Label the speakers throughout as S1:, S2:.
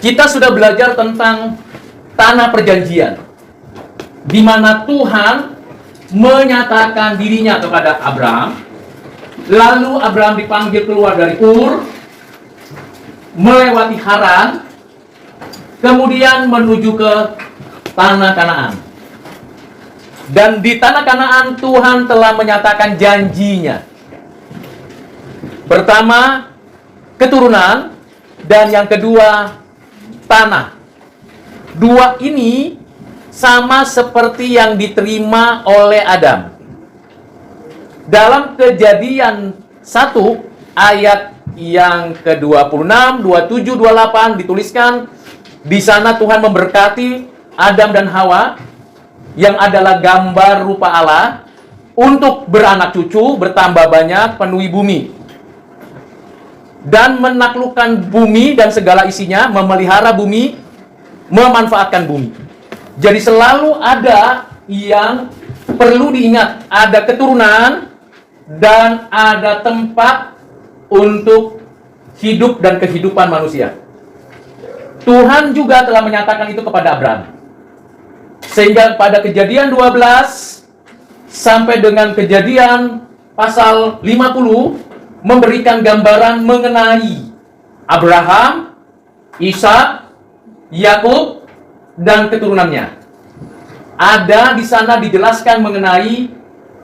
S1: Kita sudah belajar tentang tanah perjanjian, di mana Tuhan menyatakan dirinya kepada Abraham. Lalu Abraham dipanggil keluar dari Ur, melewati Haran, kemudian menuju ke tanah Kanaan. Dan di tanah Kanaan Tuhan telah menyatakan janjinya. Pertama, keturunan, dan yang kedua, tanah. Dua ini sama seperti yang diterima oleh Adam. Dalam Kejadian 1 ayat yang ke-26, 27, 28 dituliskan, di sana Tuhan memberkati Adam dan Hawa yang adalah gambar rupa Allah untuk beranak cucu, bertambah banyak, penuhi bumi dan menaklukkan bumi dan segala isinya, memelihara bumi, memanfaatkan bumi. Jadi selalu ada yang perlu diingat, ada keturunan dan ada tempat untuk hidup dan kehidupan manusia. Tuhan juga telah menyatakan itu kepada Abraham. Sehingga pada Kejadian 12 sampai dengan Kejadian pasal 50 memberikan gambaran mengenai Abraham, Ishak, Yakub, dan keturunannya. Ada di sana dijelaskan mengenai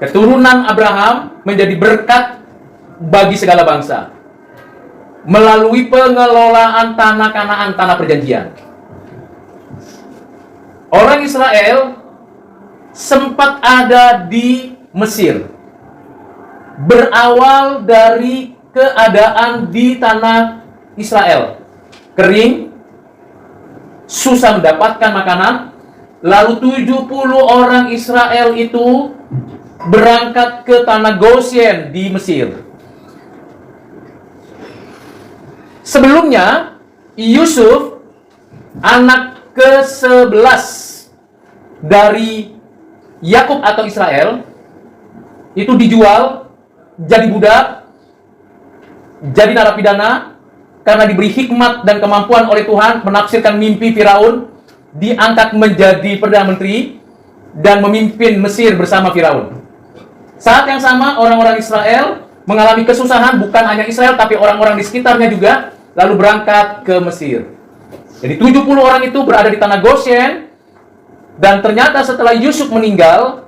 S1: keturunan Abraham menjadi berkat bagi segala bangsa melalui pengelolaan tanah Kanaan, tanah perjanjian. Orang Israel sempat ada di Mesir, berawal dari keadaan di tanah Israel kering, susah mendapatkan makanan. Lalu 70 orang Israel itu berangkat ke tanah Goshen di Mesir. Sebelumnya, Yusuf, anak ke-11 dari Yakub atau Israel, itu dijual jadi budak, jadi narapidana, karena diberi hikmat dan kemampuan oleh Tuhan menafsirkan mimpi Firaun, diangkat menjadi Perdana Menteri dan memimpin Mesir bersama Firaun. Saat yang sama, orang-orang Israel mengalami kesusahan, bukan hanya Israel, tapi orang-orang di sekitarnya juga, lalu berangkat ke Mesir. Jadi 70 orang itu berada di tanah Goshen, dan ternyata setelah Yusuf meninggal,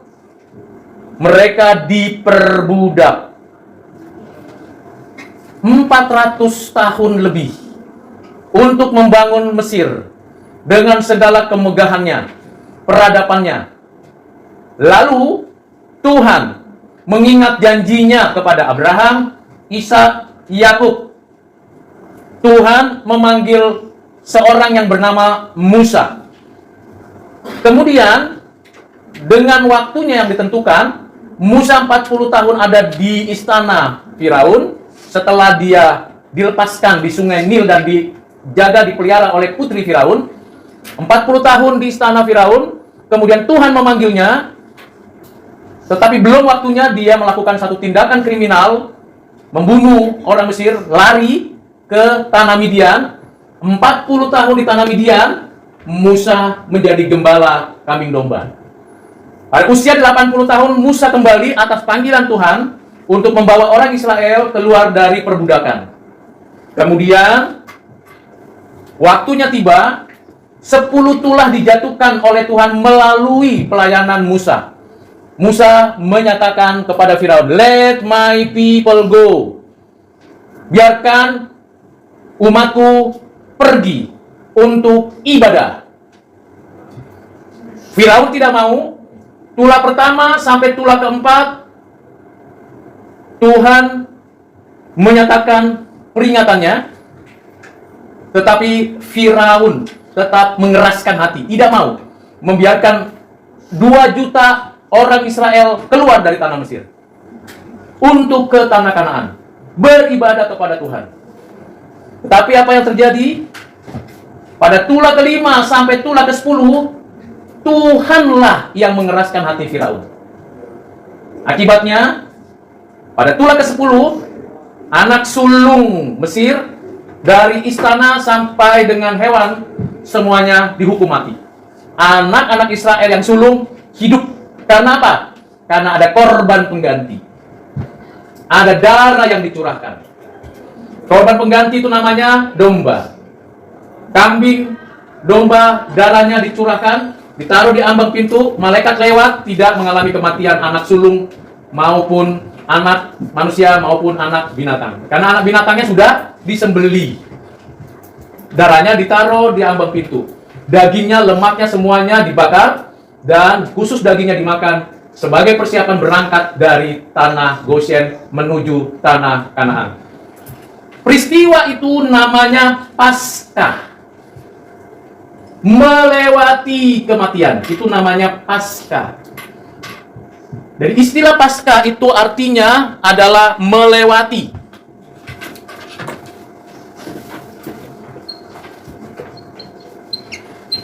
S1: mereka diperbudak 400 tahun lebih untuk membangun Mesir dengan segala kemegahannya, peradabannya. Lalu Tuhan mengingat janjinya kepada Abraham, Ishak, Yakub. Tuhan memanggil seorang yang bernama Musa. Kemudian dengan waktunya yang ditentukan, Musa 40 tahun ada di istana Firaun setelah dia dilepaskan di sungai Nil dan dijaga, dipelihara oleh putri Firaun. 40 tahun di istana Firaun, kemudian Tuhan memanggilnya, tetapi belum waktunya dia melakukan satu tindakan kriminal, membunuh orang Mesir, lari ke tanah Midian. 40 tahun di tanah Midian, Musa menjadi gembala kambing domba. Pada usia 80 tahun, Musa kembali atas panggilan Tuhan untuk membawa orang Israel keluar dari perbudakan. Kemudian, waktunya tiba, 10 tulah dijatuhkan oleh Tuhan melalui pelayanan Musa. Musa menyatakan kepada Firaun, "Let my people go." Biarkan umatku pergi untuk ibadah. Firaun tidak mau. Tulah pertama sampai tulah keempat, Tuhan menyatakan peringatannya, tetapi Firaun tetap mengeraskan hati, tidak mau membiarkan 2 juta orang Israel keluar dari tanah Mesir untuk ke tanah Kanaan, beribadah kepada Tuhan. Tetapi apa yang terjadi? Pada tulah ke-5 sampai tulah ke-10, Tuhanlah yang mengeraskan hati Firaun. Akibatnya, pada tulah ke-10, anak sulung Mesir Dari istana sampai dengan hewan, semuanya dihukum mati. Anak-anak Israel yang sulung hidup. Karena apa? Karena ada korban pengganti. Ada darah yang dicurahkan. Korban pengganti itu namanya domba. Kambing, domba, darahnya dicurahkan, ditaruh di ambang pintu, malaikat lewat, tidak mengalami kematian anak sulung maupun anak manusia maupun anak binatang. Karena anak binatangnya sudah disembeli. Darahnya ditaruh di ambang pintu. Dagingnya, lemaknya semuanya dibakar, dan khusus dagingnya dimakan sebagai persiapan berangkat dari tanah Goshen menuju tanah Kanaan. Peristiwa itu namanya Paskah. Melewati kematian, itu namanya Paskah. Dari istilah Paskah itu artinya adalah melewati.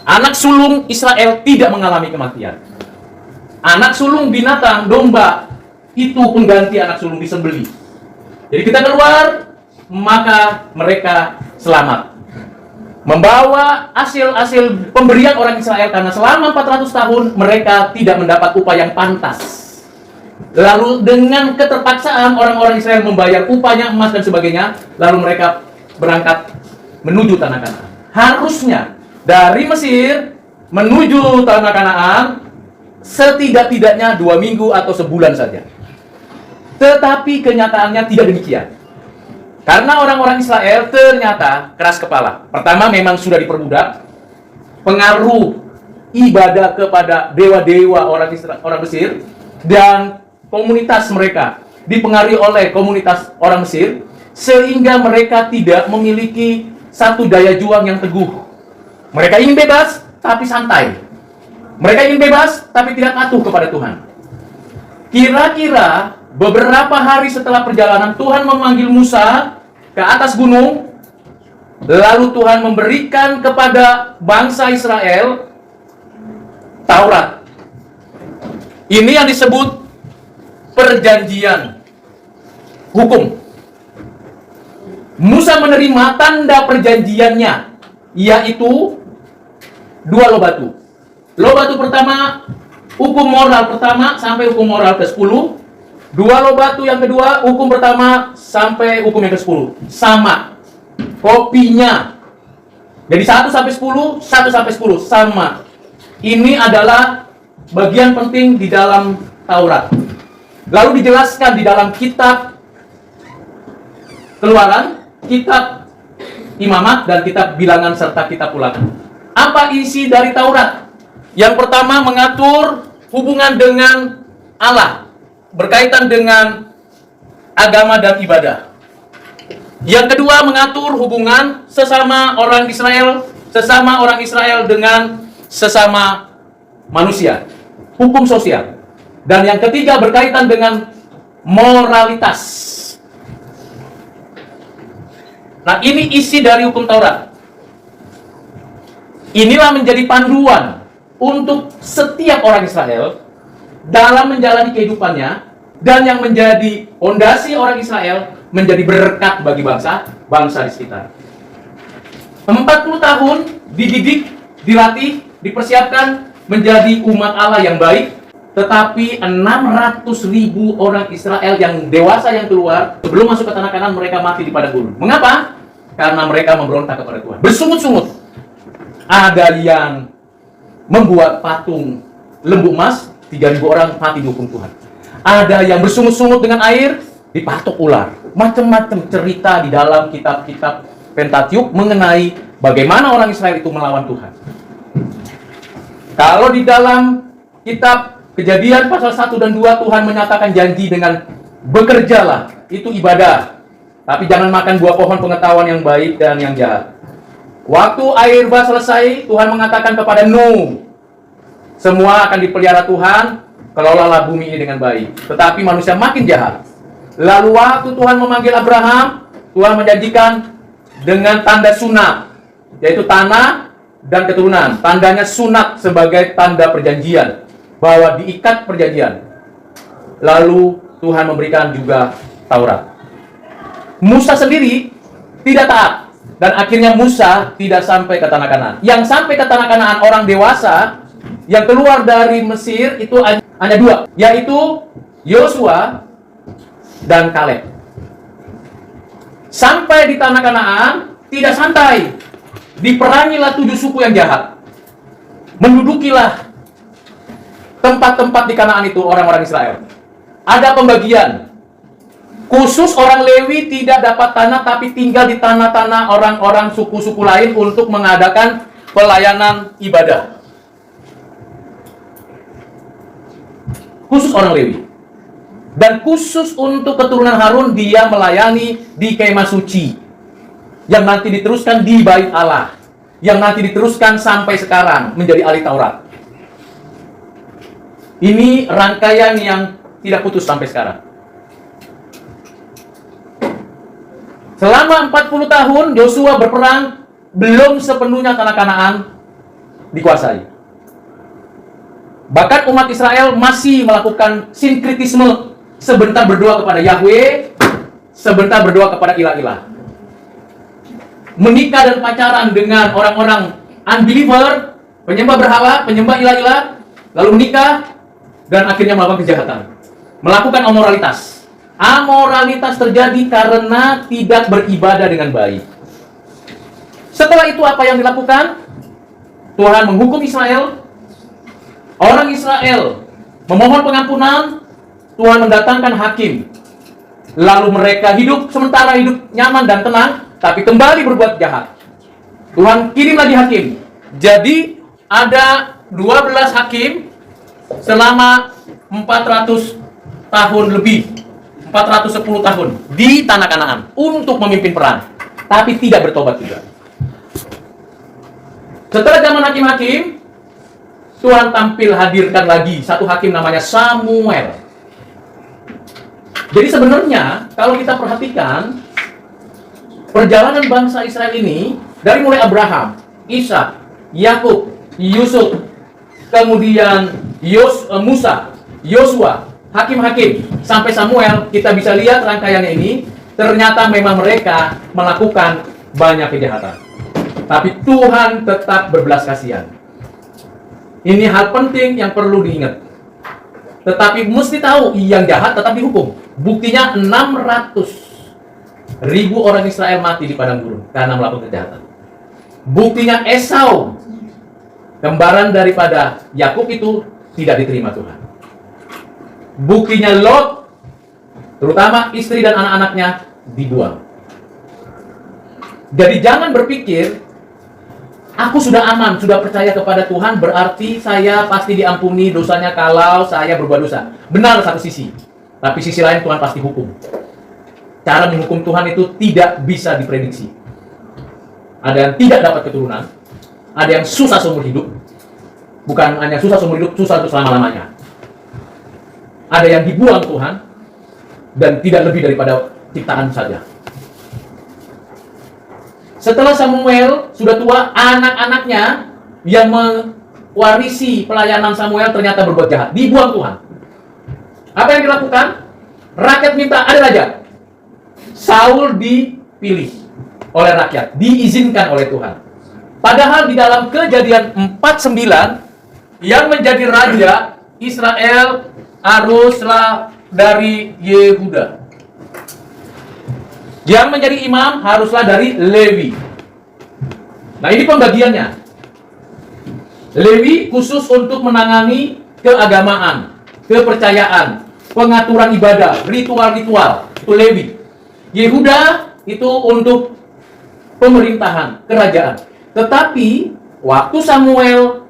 S1: Anak sulung Israel tidak mengalami kematian. Anak sulung binatang, domba, itu pengganti anak sulung disembeli. Jadi kita keluar, maka mereka selamat. Membawa hasil pemberian orang Israel, karena selama 400 tahun mereka tidak mendapat upah yang pantas. Lalu dengan keterpaksaan orang-orang Israel membayar upahnya, emas dan sebagainya, lalu mereka berangkat menuju tanah Kanaan. Harusnya dari Mesir menuju tanah Kanaan setidak-tidaknya 2 minggu atau sebulan saja. Tetapi kenyataannya tidak demikian. Karena orang-orang Israel ternyata keras kepala. Pertama, memang sudah diperbudak. Pengaruh ibadah kepada dewa-dewa orang Mesir dan komunitas mereka dipengaruhi oleh komunitas orang Mesir, sehingga mereka tidak memiliki satu daya juang yang teguh. Mereka ingin bebas, tapi santai. Mereka ingin bebas, tapi tidak patuh kepada Tuhan. Kira-kira beberapa hari setelah perjalanan, Tuhan memanggil Musa ke atas gunung. Lalu Tuhan memberikan kepada bangsa Israel Taurat. Ini yang disebut perjanjian hukum. Musa menerima tanda perjanjiannya, yaitu 2 loh batu. Loh batu pertama, hukum moral pertama sampai hukum moral ke-10. 2 loh batu yang kedua, hukum pertama sampai hukum yang ke-10. Sama kopinya. Jadi 1 sampai 10, 1 sampai 10 sama. Ini adalah bagian penting di dalam Taurat. Lalu dijelaskan di dalam kitab Keluaran, kitab Imamat, dan kitab Bilangan serta kitab Ulangan. Apa isi dari Taurat? Yang pertama mengatur hubungan dengan Allah, berkaitan dengan agama dan ibadah. Yang kedua mengatur hubungan sesama orang Israel dengan sesama manusia, hukum sosial. Dan yang ketiga berkaitan dengan moralitas. Nah, ini isi dari hukum Taurat. Inilah menjadi panduan untuk setiap orang Israel dalam menjalani kehidupannya, dan yang menjadi fondasi orang Israel menjadi berkat bagi bangsa di sekitar. 40 tahun dididik, dilatih, dipersiapkan menjadi umat Allah yang baik. Tetapi 600.000 orang Israel yang dewasa yang keluar sebelum masuk ke tanah Kanaan, mereka mati di padang gurun. Mengapa? Karena mereka memberontak kepada Tuhan. Bersungut-sungut. Ada yang membuat patung lembu emas, 3.000 orang mati dihukum Tuhan. Ada yang bersungut-sungut dengan air, dipatok ular. Macam-macam cerita di dalam kitab-kitab Pentateuch mengenai bagaimana orang Israel itu melawan Tuhan. Kalau di dalam kitab Kejadian pasal 1 dan 2, Tuhan menyatakan janji dengan bekerjalah, itu ibadah. Tapi jangan makan buah pohon pengetahuan yang baik dan yang jahat. Waktu air bah selesai, Tuhan mengatakan kepada Nuh, semua akan dipelihara Tuhan, kelolalah bumi ini dengan baik. Tetapi manusia makin jahat. Lalu waktu Tuhan memanggil Abraham, Tuhan menjanjikan dengan tanda sunat, yaitu tanah dan keturunan. Tandanya sunat sebagai tanda perjanjian, bahwa diikat perjanjian. Lalu Tuhan memberikan juga Taurat. Musa sendiri tidak taat. Dan akhirnya Musa tidak sampai ke tanah Kanaan. Yang sampai ke tanah Kanaan orang dewasa yang keluar dari Mesir itu hanya dua, yaitu Yosua dan Kaleb. Sampai di tanah Kanaan tidak santai. Diperangilah 7 suku yang jahat. Mendudukilah tempat-tempat di Kanaan itu orang-orang Israel. Ada pembagian. Khusus orang Lewi tidak dapat tanah, tapi tinggal di tanah-tanah orang-orang suku-suku lain untuk mengadakan pelayanan ibadah. Khusus orang Lewi. Dan khusus untuk keturunan Harun, dia melayani di kemah suci. Yang nanti diteruskan di Bait Allah. Yang nanti diteruskan sampai sekarang menjadi ahli Taurat. Ini rangkaian yang tidak putus sampai sekarang. Selama 40 tahun Yosua berperang, belum sepenuhnya tanah Kanaan dikuasai. Bahkan umat Israel masih melakukan sinkritisme, sebentar berdoa kepada Yahweh, sebentar berdoa kepada ilah-ilah. Menikah dan pacaran dengan orang-orang unbeliever, penyembah berhala, penyembah ilah-ilah, lalu menikah dan akhirnya melakukan kejahatan, melakukan amoralitas. Amoralitas terjadi karena tidak beribadah dengan baik. Setelah itu apa yang dilakukan? Tuhan menghukum Israel. Orang Israel memohon pengampunan. Tuhan mendatangkan hakim. Lalu mereka sementara hidup nyaman dan tenang, tapi kembali berbuat jahat. Tuhan kirim lagi hakim. Jadi ada 12 hakim selama 400 tahun lebih. 410 tahun di tanah Kanaan untuk memimpin perang, tapi tidak bertobat juga. Setelah zaman hakim-hakim, Tuhan tampil hadirkan lagi satu hakim namanya Samuel. Jadi sebenarnya kalau kita perhatikan perjalanan bangsa Israel ini dari mulai Abraham, Ishak, Yakub, Yusuf, kemudian Musa, Yosua, hakim-hakim sampai Samuel, kita bisa lihat rangkaiannya ini. Ternyata memang mereka melakukan banyak kejahatan, tapi Tuhan tetap berbelas kasihan. Ini hal penting yang perlu diingat. Tetapi mesti tahu, yang jahat tetap dihukum. Buktinya 600.000 orang Israel mati di padang gurun karena melakukan kejahatan. Buktinya Esau, kembaran daripada Yakub, itu tidak diterima Tuhan. Buktinya Lot, terutama istri dan anak-anaknya, dibuang. Jadi jangan berpikir, aku sudah aman, sudah percaya kepada Tuhan, berarti saya pasti diampuni dosanya kalau saya berbuat dosa. Benar satu sisi, tapi sisi lain Tuhan pasti hukum. Cara menghukum Tuhan itu tidak bisa diprediksi. Ada yang tidak dapat keturunan, ada yang susah seumur hidup. Bukan hanya susah seumur hidup, susah untuk selama-lamanya. Ada yang dibuang Tuhan, dan tidak lebih daripada ciptaan saja. Setelah Samuel sudah tua, anak-anaknya yang mewarisi pelayanan Samuel ternyata berbuat jahat, dibuang Tuhan. Apa yang dilakukan? Rakyat minta ada raja. Saul dipilih oleh rakyat, diizinkan oleh Tuhan. Padahal di dalam Kejadian 49, yang menjadi raja Israel haruslah dari Yehuda. Yang menjadi imam haruslah dari Lewi. Nah, ini pembagiannya. Lewi khusus untuk menangani keagamaan, kepercayaan, pengaturan ibadah, ritual-ritual. Itu Lewi. Yehuda itu untuk pemerintahan, kerajaan. Tetapi waktu Samuel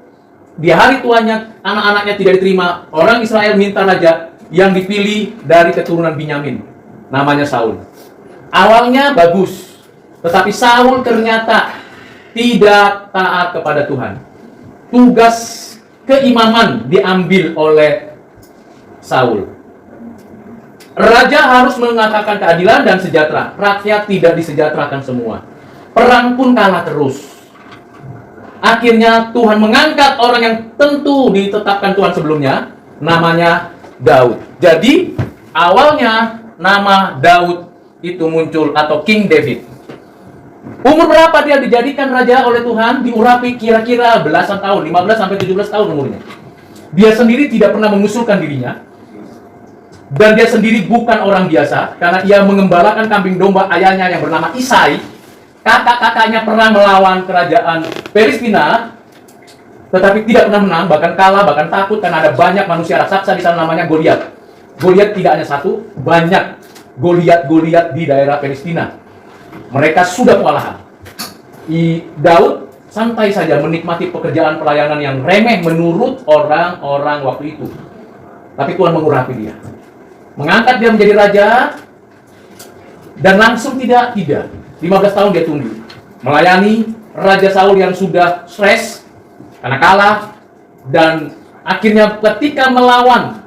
S1: di hari tuanya, anak-anaknya tidak diterima, orang Israel minta raja yang dipilih dari keturunan Binyamin, namanya Saul. Awalnya bagus, tetapi Saul ternyata tidak taat kepada Tuhan. Tugas keimaman diambil oleh Saul. Raja harus mengatakan keadilan dan sejahtera. Rakyat tidak disejahterakan semua. Perang pun kalah terus. Akhirnya Tuhan mengangkat orang yang tentu ditetapkan Tuhan sebelumnya, namanya Daud. Jadi awalnya nama Daud itu muncul, atau King David. Umur berapa dia dijadikan raja oleh Tuhan? Diurapi kira-kira belasan tahun, 15 sampai 17 tahun umurnya. Dia sendiri tidak pernah mengusulkan dirinya. Dan dia sendiri bukan orang biasa, karena ia mengembalakan kambing domba ayahnya yang bernama Isai. Kakak-kakaknya pernah melawan kerajaan Palestina, tetapi tidak pernah menang, bahkan kalah, bahkan takut, karena ada banyak manusia raksasa di sana namanya Goliat. Goliat tidak hanya satu, banyak Goliat-Goliat di daerah Palestina. Mereka sudah kewalahan. Daud santai saja menikmati pekerjaan pelayanan yang remeh menurut orang-orang waktu itu. Tapi Tuhan mengurapi dia, mengangkat dia menjadi raja, dan langsung tidak. 15 tahun dia tunggu melayani Raja Saul yang sudah stres karena kalah, dan akhirnya ketika melawan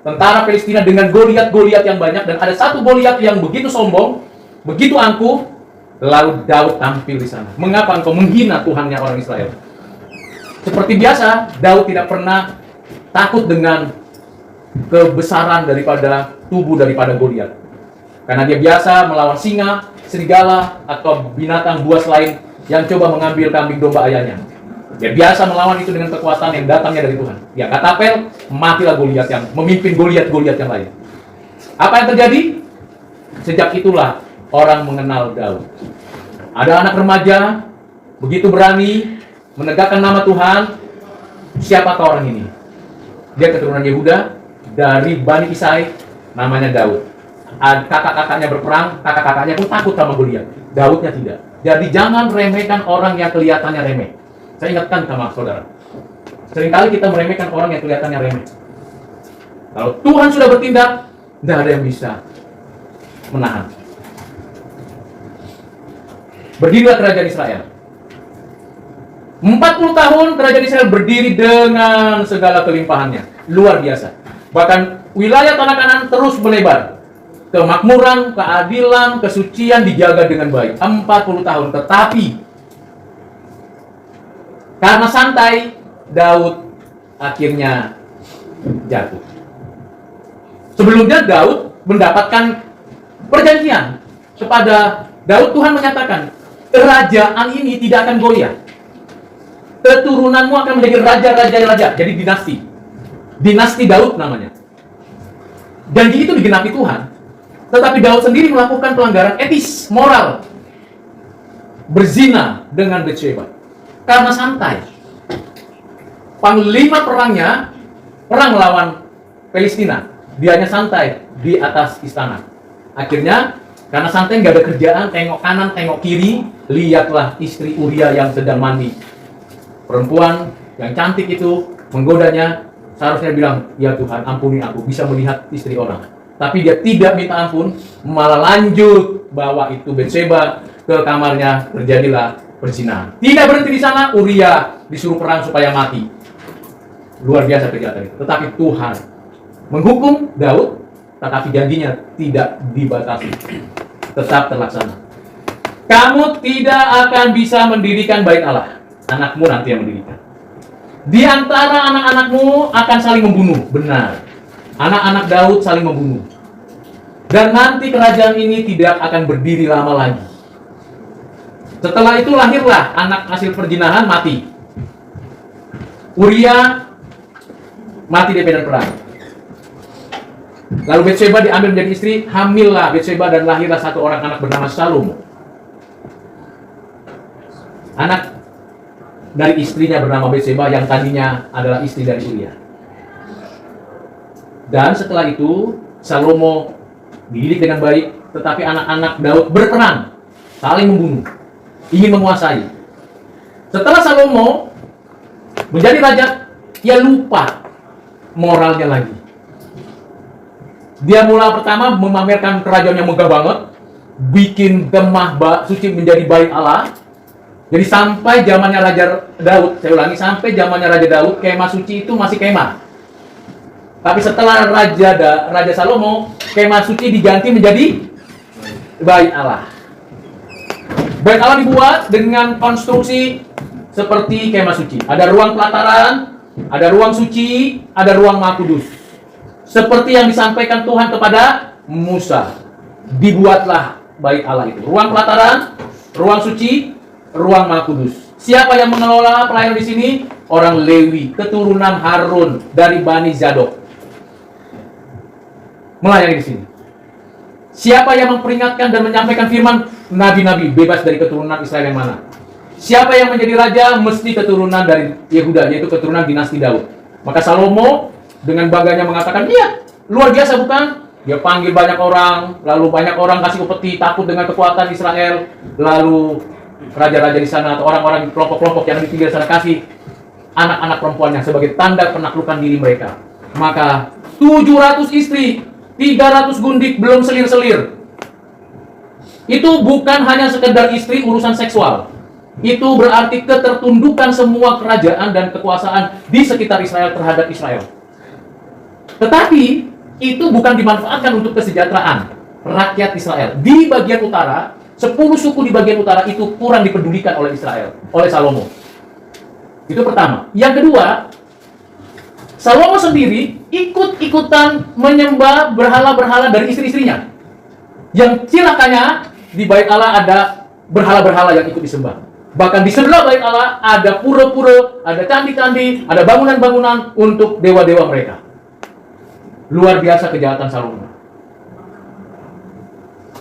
S1: tentara Palestina dengan Goliat-Goliat yang banyak, dan ada satu Goliat yang begitu sombong, begitu angkuh, lalu Daud tampil di sana. Mengapa engkau menghina Tuhannya orang Israel? Seperti biasa, Daud tidak pernah takut dengan kebesaran daripada tubuh daripada Goliat, karena dia biasa melawan singa, serigala, atau binatang buas lain yang coba mengambil kambing domba ayahnya. Dia biasa melawan itu dengan kekuatan yang datangnya dari Tuhan. Dia katapel, matilah Goliat yang memimpin Goliat-Goliat yang lain. Apa yang terjadi? Sejak itulah orang mengenal Daud. Ada anak remaja begitu berani menegakkan nama Tuhan. Siapakah orang ini? Dia keturunan Yehuda dari Bani Isai, namanya Daud. Kakak-kakaknya berperang, kakak-kakaknya pun takut sama Goliat. Daudnya tidak. Jadi jangan remehkan orang yang kelihatannya remeh. Saya ingatkan sama saudara, seringkali kita meremehkan orang yang kelihatannya remeh. Kalau Tuhan sudah bertindak, tidak ada yang bisa menahan. Berdirilah kerajaan Israel. 40 tahun kerajaan Israel berdiri dengan segala kelimpahannya. Luar biasa. Bahkan wilayah tanah Kanan terus melebar. Kemakmuran, keadilan, kesucian dijaga dengan baik. 40 tahun. Tetapi karena santai, Daud akhirnya jatuh. Sebelumnya Daud mendapatkan perjanjian kepada Daud. Tuhan menyatakan, kerajaan ini tidak akan goyah. Keturunanmu akan menjadi raja-raja. Jadi dinasti. Dinasti Daud namanya. Janji itu digenapi Tuhan. Tetapi Daud sendiri melakukan pelanggaran etis, moral. Berzina dengan Bathsheba. Karena santai. Panglima perangnya, perang melawan Palestina. Dianya santai di atas istana. Akhirnya, karena santai nggak ada kerjaan, tengok kanan, tengok kiri, lihatlah istri Uria yang sedang mandi. Perempuan yang cantik itu menggodanya, seharusnya bilang, ya Tuhan ampuni aku, bisa melihat istri orang. Tapi dia tidak minta ampun, malah lanjut bawa itu Bathsheba ke kamarnya, terjadilah perzinahan. Tidak berhenti di sana, Uria disuruh perang supaya mati. Luar biasa kejahatan itu. Tetapi Tuhan menghukum Daud, tetapi janjinya tidak dibatasi, tetap terlaksana. Kamu tidak akan bisa mendirikan bait Allah, anakmu nanti yang mendirikan. Di antara anak-anakmu akan saling membunuh. Benar, anak-anak Daud saling membunuh. Dan nanti kerajaan ini tidak akan berdiri lama lagi. Setelah itu lahirlah anak hasil perzinahan, mati. Uria mati di medan perang. Lalu Bathsheba diambil menjadi istri, hamillah Bathsheba dan lahirlah satu orang anak bernama Salomo. Anak dari istrinya bernama Bathsheba yang tadinya adalah istri dari Uria. Dan setelah itu Salomo dididik dengan baik, tetapi anak-anak Daud berperang, saling membunuh, ingin menguasai. Setelah Salomo menjadi raja, ia lupa moralnya lagi. Dia mulai pertama memamerkan kerajaan yang megah banget, bikin kemah suci menjadi bait Allah. Jadi sampai zamannya Raja Daud, saya ulangi, sampai zamannya Raja Daud, kemah suci itu masih kemah. Tapi setelah Raja Salomo, kemah suci diganti menjadi bait Allah. Bait Allah dibuat dengan konstruksi seperti kemah suci. Ada ruang pelataran, ada ruang suci, ada ruang Maha Kudus. Seperti yang disampaikan Tuhan kepada Musa. Dibuatlah bait Allah itu. Ruang pelataran, ruang suci, ruang Maha Kudus. Siapa yang mengelola pelayanan di sini? Orang Lewi, keturunan Harun dari Bani Zadok. Melayani di sini. Siapa yang memperingatkan dan menyampaikan firman? Nabi-nabi bebas dari keturunan Israel yang mana? Siapa yang menjadi raja? Mesti keturunan dari Yehuda, yaitu keturunan dinasti Daud. Maka Salomo dengan bangganya mengatakan, "Lihat, luar biasa bukan?" Dia panggil banyak orang, lalu banyak orang kasih upeti, takut dengan kekuatan Israel. Lalu raja-raja di sana atau orang-orang di kelompok-kelompok yang di pinggir sana kasih anak-anak perempuannya sebagai tanda penaklukan diri mereka. Maka 700 istri, 300 gundik, belum selir-selir. Itu bukan hanya sekedar istri urusan seksual. Itu berarti ketertundukan semua kerajaan dan kekuasaan di sekitar Israel terhadap Israel. Tetapi itu bukan dimanfaatkan untuk kesejahteraan rakyat Israel. Di bagian utara, 10 suku di bagian utara itu kurang dipedulikan oleh Israel, oleh Salomo. Itu pertama. Yang kedua, Salomo sendiri ikut-ikutan menyembah berhala-berhala dari istri-istrinya. Yang cilakanya, di bait Allah ada berhala-berhala yang ikut disembah. Bahkan di sebelah bait Allah ada pura-pura, ada candi-candi, ada bangunan-bangunan untuk dewa-dewa mereka. Luar biasa kejahatan Salomo.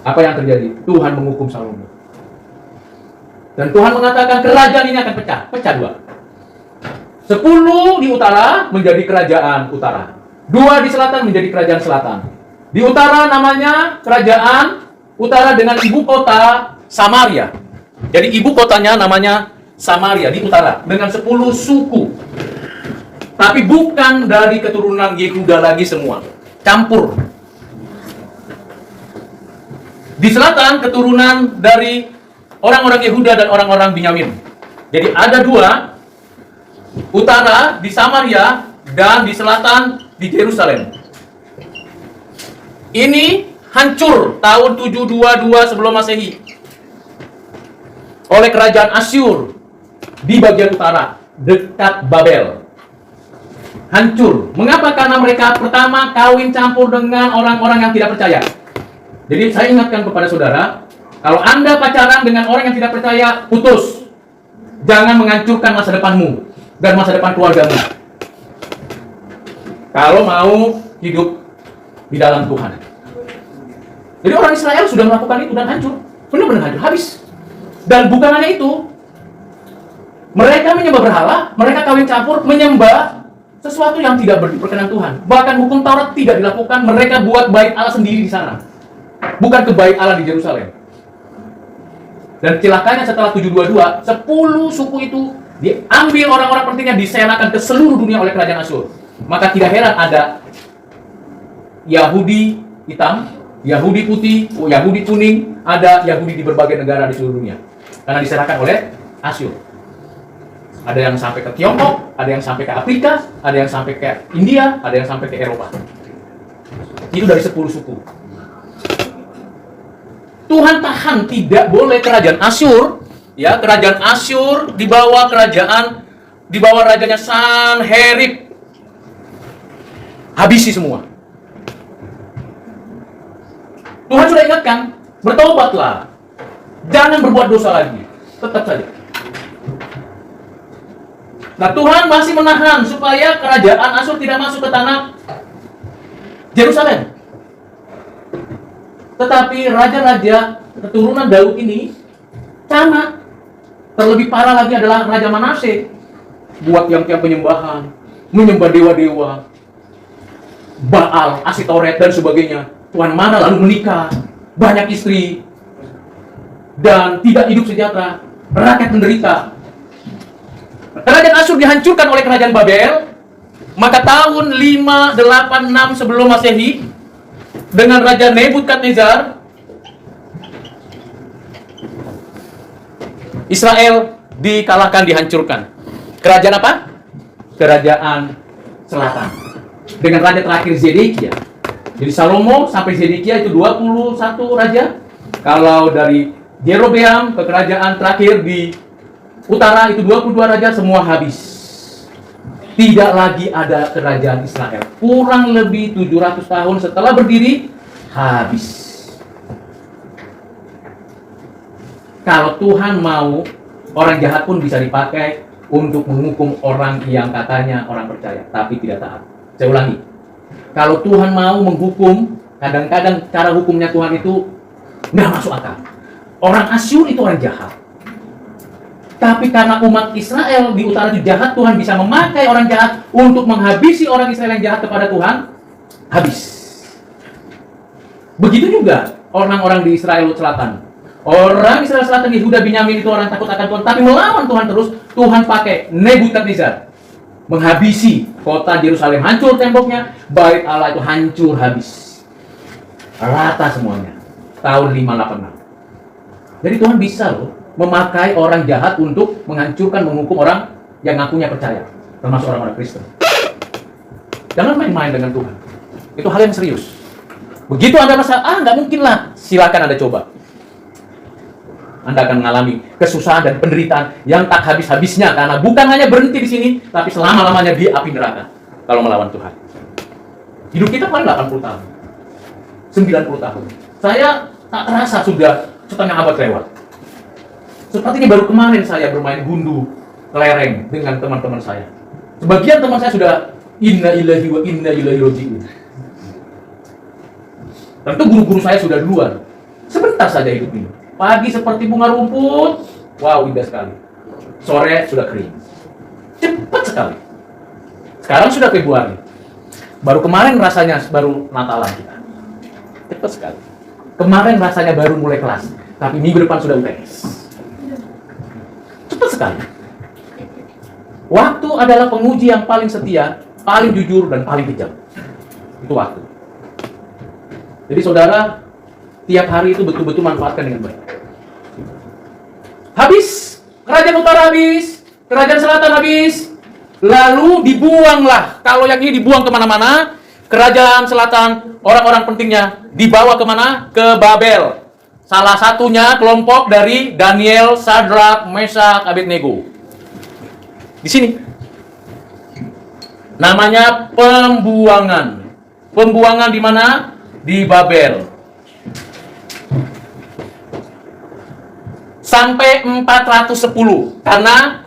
S1: Apa yang terjadi? Tuhan menghukum Salomo. Dan Tuhan mengatakan kerajaan ini akan pecah. Pecah dua. 10 di utara menjadi kerajaan utara. 2 di selatan menjadi kerajaan selatan. Di utara namanya kerajaan utara dengan ibu kota Samaria. Jadi ibu kotanya namanya Samaria di utara dengan 10 suku. Tapi bukan dari keturunan Yehuda lagi semua. Campur. Di selatan keturunan dari orang-orang Yehuda dan orang-orang Binyamin. Jadi ada 2. Utara di Samaria dan di selatan di Yerusalem. Ini hancur tahun 722 sebelum Masehi oleh kerajaan Asyur di bagian utara dekat Babel. Hancur. Mengapa? Karena mereka pertama kawin campur dengan orang-orang yang tidak percaya. Jadi saya ingatkan kepada saudara, kalau Anda pacaran dengan orang yang tidak percaya, putus. Jangan menghancurkan masa depanmu dan masa depan keluargamu. Kalau mau hidup di dalam Tuhan. Jadi orang Israel sudah melakukan itu dan hancur. Benar-benar hancur, habis. Dan bukan hanya itu, mereka menyembah berhala, mereka kawin campur, menyembah sesuatu yang tidak berkenan Tuhan. Bahkan hukum Taurat tidak dilakukan, mereka buat bait Allah sendiri di sana. Bukan ke bait Allah di Yerusalem. Dan celakanya setelah 722, 10 suku itu diambil orang-orang pentingnya, disenakan ke seluruh dunia oleh kerajaan Asyur. Maka tidak heran ada Yahudi hitam, Yahudi putih, Yahudi kuning, ada Yahudi di berbagai negara di seluruh dunia. Karena diserahkan oleh Asyur. Ada yang sampai ke Tiongkok, ada yang sampai ke Afrika, ada yang sampai ke India, ada yang sampai ke Eropa. Itu dari 10 suku. Tuhan tahan, tidak boleh kerajaan Asyur, ya, kerajaan Asyur di bawah rajanya Sanherib. Habisi semua. Tuhan sudah ingatkan, bertobatlah. Jangan berbuat dosa lagi. Tetap saja. Nah, Tuhan masih menahan supaya kerajaan Asyur tidak masuk ke tanah Yerusalem. Tetapi raja-raja keturunan Daud ini sama. Terlebih parah lagi adalah Raja Manase. Buat yang penyembahan, menyembah dewa-dewa, Baal, Asitoret, dan sebagainya. Tuhan mana lalu menikah, banyak istri, dan tidak hidup sejahtera. Rakyat menderita. Kerajaan Asyur dihancurkan oleh kerajaan Babel. Maka tahun 586 sebelum Masehi, dengan Raja Nebukadnezar, Israel dikalahkan, dihancurkan. Kerajaan apa? Kerajaan Selatan. Dengan raja terakhir Zedekia. Jadi Salomo sampai Zedekia itu 21 raja. Kalau dari Yerobeam ke kerajaan terakhir di utara itu 22 raja, semua habis. Tidak lagi ada kerajaan Israel. Kurang lebih 700 tahun setelah berdiri, habis. Kalau Tuhan mau, orang jahat pun bisa dipakai untuk menghukum orang yang katanya orang percaya, tapi tidak taat. Saya ulangi, kalau Tuhan mau menghukum, kadang-kadang cara hukumnya Tuhan itu nggak masuk akal. Orang Asyur itu orang jahat. Tapi karena umat Israel di utara itu jahat, Tuhan bisa memakai orang jahat untuk menghabisi orang Israel yang jahat kepada Tuhan. Habis. Begitu juga orang-orang di Israel Selatan. Orang Israel Selatan, Yehuda, Binyamin itu orang takut akan Tuhan, tapi melawan Tuhan terus. Tuhan pakai Nebukadnezar menghabisi kota Yerusalem, hancur temboknya, bait Allah itu hancur habis. Rata semuanya. Tahun 586. Jadi Tuhan bisa loh memakai orang jahat untuk menghancurkan, menghukum orang yang ngakunya percaya, termasuk orang-orang Kristen. Jangan main-main dengan Tuhan. Itu hal yang serius. Begitu Anda merasa, nggak mungkin lah, silakan Anda coba. Anda akan mengalami kesusahan dan penderitaan yang tak habis-habisnya, karena bukan hanya berhenti di sini, tapi selama-lamanya di api neraka kalau melawan Tuhan. Hidup kita paling 80 tahun, 90 tahun. Saya tak terasa sudah setengah abad lewat. Sepertinya baru kemarin saya bermain gundu kelereng dengan teman-teman saya. Sebagian teman saya sudah inna lillahi wa inna ilaihi raji'un. Tentu guru-guru saya sudah duluan. Sebentar saja hidup ini. Pagi seperti bunga rumput, wow, indah sekali. Sore sudah kering. Cepat sekali. Sekarang sudah Februari. Baru kemarin rasanya baru Natalan kita. Cepat sekali. Kemarin rasanya baru mulai kelas, tapi minggu depan sudah UTS. Cepat sekali. Waktu adalah penguji yang paling setia, paling jujur, dan paling kejam. Itu waktu. Jadi saudara, tiap hari itu betul-betul manfaatkan dengan baik. Habis, kerajaan utara habis, kerajaan selatan habis, lalu dibuanglah. Kalau yang ini dibuang kemana-mana, kerajaan selatan, orang-orang pentingnya dibawa kemana? Ke Babel. Salah satunya kelompok dari Daniel, Sadrak, Mesak, Abednego. Di sini. Namanya pembuangan. Pembuangan di mana? Di Babel. Sampai 410. Karena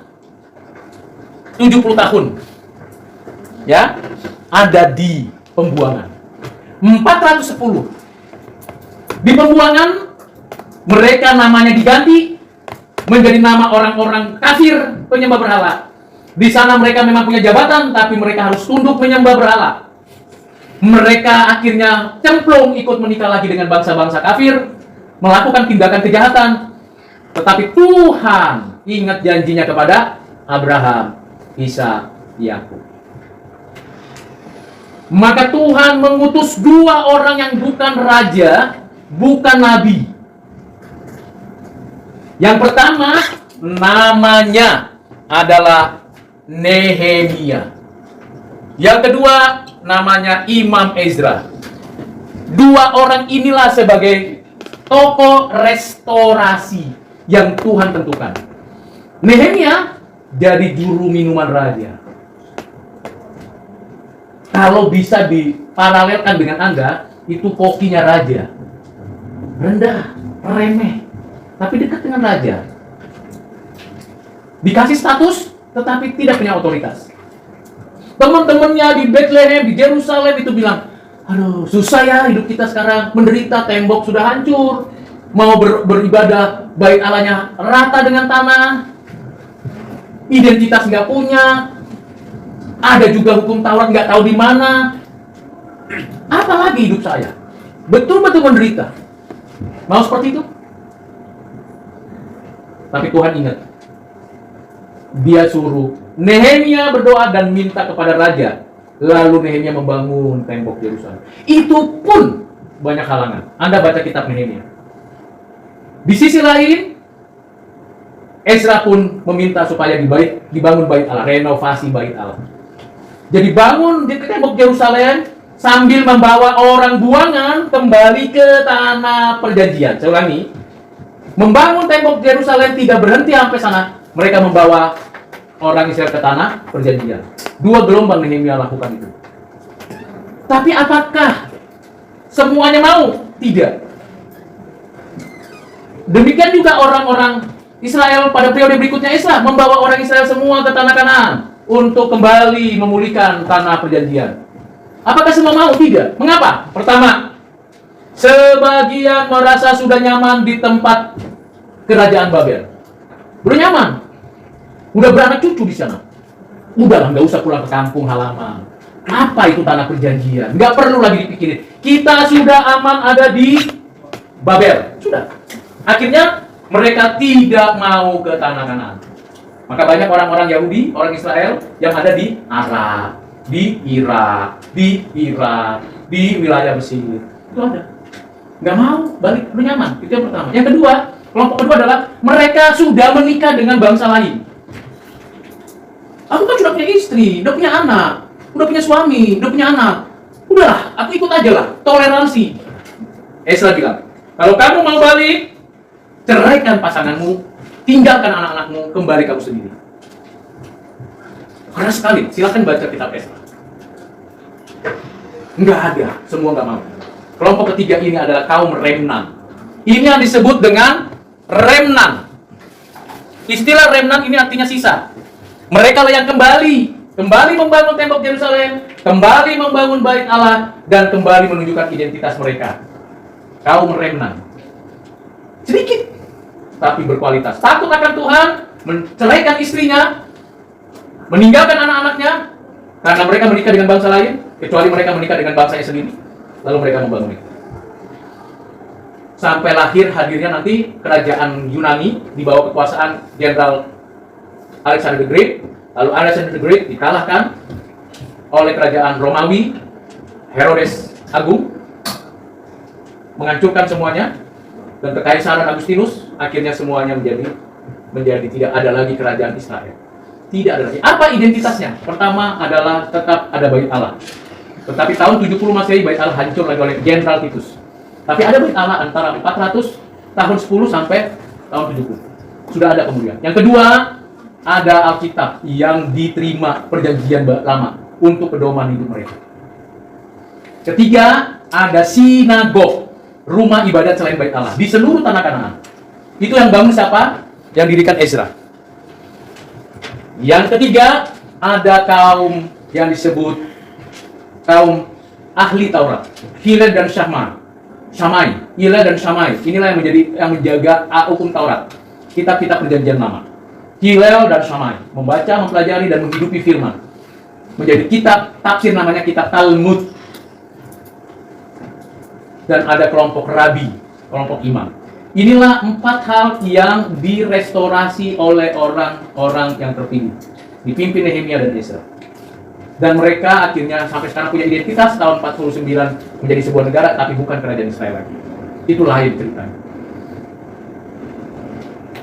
S1: 70 tahun. Ya, ada di pembuangan. 410. Di pembuangan, mereka namanya diganti menjadi nama orang-orang kafir penyembah berhala. Di sana mereka memang punya jabatan, tapi mereka harus tunduk menyembah berhala. Mereka akhirnya cemplung ikut menikah lagi dengan bangsa-bangsa kafir, melakukan tindakan kejahatan. Tetapi Tuhan ingat janjinya kepada Abraham, Ishak, Yakub. Maka Tuhan mengutus 2 orang yang bukan raja, bukan nabi. Yang pertama, namanya adalah Nehemia. Yang kedua, namanya Imam Ezra. 2 orang inilah sebagai tokoh restorasi yang Tuhan tentukan. Nehemia jadi juru minuman raja. Kalau bisa diparalelkan dengan Anda, itu kokinya raja. Rendah, remeh, tapi dekat dengan raja. Dikasih status, tetapi tidak punya otoritas. Teman-temannya di Bethlehem, di Yerusalem itu bilang, aduh, susah ya hidup kita sekarang, menderita, tembok sudah hancur, mau beribadah, bait Allahnya rata dengan tanah, identitas nggak punya, ada juga hukum Taurat nggak tahu di mana. Apalagi hidup saya? Betul-betul menderita. Mau seperti itu? Tapi Tuhan ingat. Dia suruh Nehemia berdoa dan minta kepada raja. Lalu Nehemia membangun tembok Yerusalem. Itu pun banyak halangan. Anda baca kitab Nehemia. Di sisi lain, Ezra pun meminta supaya dibangun bait Allah, renovasi bait Allah. Jadi bangun di tembok Yerusalem sambil membawa orang buangan kembali ke tanah perjanjian. Saya ulangi, membangun tembok Yerusalem tidak berhenti sampai sana. Mereka membawa orang Israel ke tanah perjanjian. 2 gelombang Nehemia lakukan itu. Tapi apakah semuanya mau? Tidak. Demikian juga orang-orang Israel pada periode berikutnya Esra membawa orang Israel semua ke tanah Kanaan untuk kembali memulihkan tanah perjanjian. Apakah semua mau? Tidak. Mengapa? Pertama, sebagian merasa sudah nyaman di tempat kerajaan Babel. Udah nyaman. Udah beranak cucu di sana. Udahlah, nggak usah pulang ke kampung halaman. Apa itu tanah perjanjian? Nggak perlu lagi dipikirin. Kita sudah aman ada di Babel. Sudah. Akhirnya mereka tidak mau ke tanah Kanaan. Maka banyak orang-orang Yahudi, orang Israel yang ada di Arab, di Irak, di wilayah Mesir. Itu ada. Nggak mau balik, udah nyaman. Itu yang pertama. Yang kedua, kelompok kedua adalah mereka sudah menikah dengan bangsa lain. Aku kan sudah punya istri, udah punya anak, udah punya suami, udah punya anak. Udahlah, aku ikut aja lah. Toleransi. Esra bilang, kalau kamu mau balik, ceraikan pasanganmu, tinggalkan anak-anakmu, kembali kamu sendiri. Keras sekali, silakan baca kitab Esra. Nggak ada, semua nggak mau. Kelompok ketiga ini adalah kaum remnan. Ini yang disebut dengan remnan. Istilah remnan ini artinya sisa. Mereka lah yang kembali membangun tembok Yerusalem, kembali membangun bait Allah, dan kembali menunjukkan identitas mereka. Kaum remnan. Sedikit, tapi berkualitas. Takut akan Tuhan, menceraikan istrinya, meninggalkan anak-anaknya, karena mereka menikah dengan bangsa lain, kecuali mereka menikah dengan bangsanya sendiri. Lalu mereka membangun itu. Sampai hadirnya nanti kerajaan Yunani di bawah kekuasaan Jenderal Alexander the Great. Lalu Alexander the Great dikalahkan oleh kerajaan Romawi, Herodes Agung, menghancurkan semuanya, dan kekaisaran Agustinus. Akhirnya semuanya menjadi tidak ada lagi kerajaan Israel. Tidak ada lagi. Apa identitasnya? Pertama adalah tetap ada bait Allah. Tetapi tahun 70 Masehi bait Allah hancur lagi oleh Jenderal Titus. Tapi ada bait Allah antara 400 tahun 10 sampai tahun 70. Sudah ada kemudian. Yang kedua, ada Alkitab yang diterima perjanjian lama untuk pedoman hidup mereka. Ketiga, ada sinagog, rumah ibadat selain bait Allah di seluruh tanah Kanaan. Itu yang bangun siapa? Yang dirikan Ezra. Yang ketiga, ada kaum yang disebut kaum ahli Taurat, Hillel dan Shammai. Hillel dan Shammai. Inilah yang menjaga hukum Taurat, kitab-kitab perjanjian lama. Hillel dan Shammai membaca, mempelajari, dan menghidupi firman. Menjadi kitab tafsir namanya kitab Talmud. Dan ada kelompok rabi, kelompok imam. Inilah 4 hal yang direstorasi oleh orang-orang yang terpilih, dipimpin Nehemia dan Ezra. Dan mereka akhirnya sampai sekarang punya identitas. Tahun 49 menjadi sebuah negara, tapi bukan kerajaan Israel lagi. Itu lain ceritanya.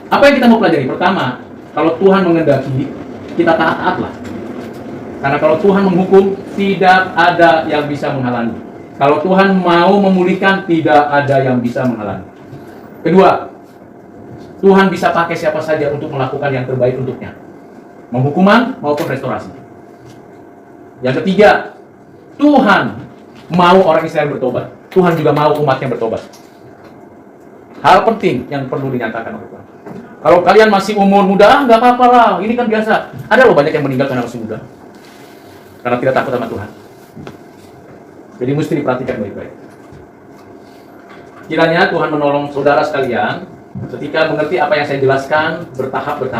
S1: Apa yang kita mau pelajari? Pertama, kalau Tuhan mengendaki, kita taat-taatlah. Karena kalau Tuhan menghukum, tidak ada yang bisa menghalangi. Kalau Tuhan mau memulihkan, tidak ada yang bisa menghalangi. Kedua, Tuhan bisa pakai siapa saja untuk melakukan yang terbaik untuknya, menghukuman maupun restorasi. Yang ketiga, Tuhan mau orang Israel bertobat. Tuhan juga mau umatnya bertobat. Hal penting yang perlu dinyatakan oleh Tuhan. Kalau kalian masih umur muda, nggak apa-apa lah. Ini kan biasa. Ada loh banyak yang meninggal karena masih muda, karena tidak takut sama Tuhan. Jadi mesti diperhatikan baik-baik. Kiranya Tuhan menolong saudara sekalian ketika mengerti apa yang saya jelaskan bertahap-bertahap.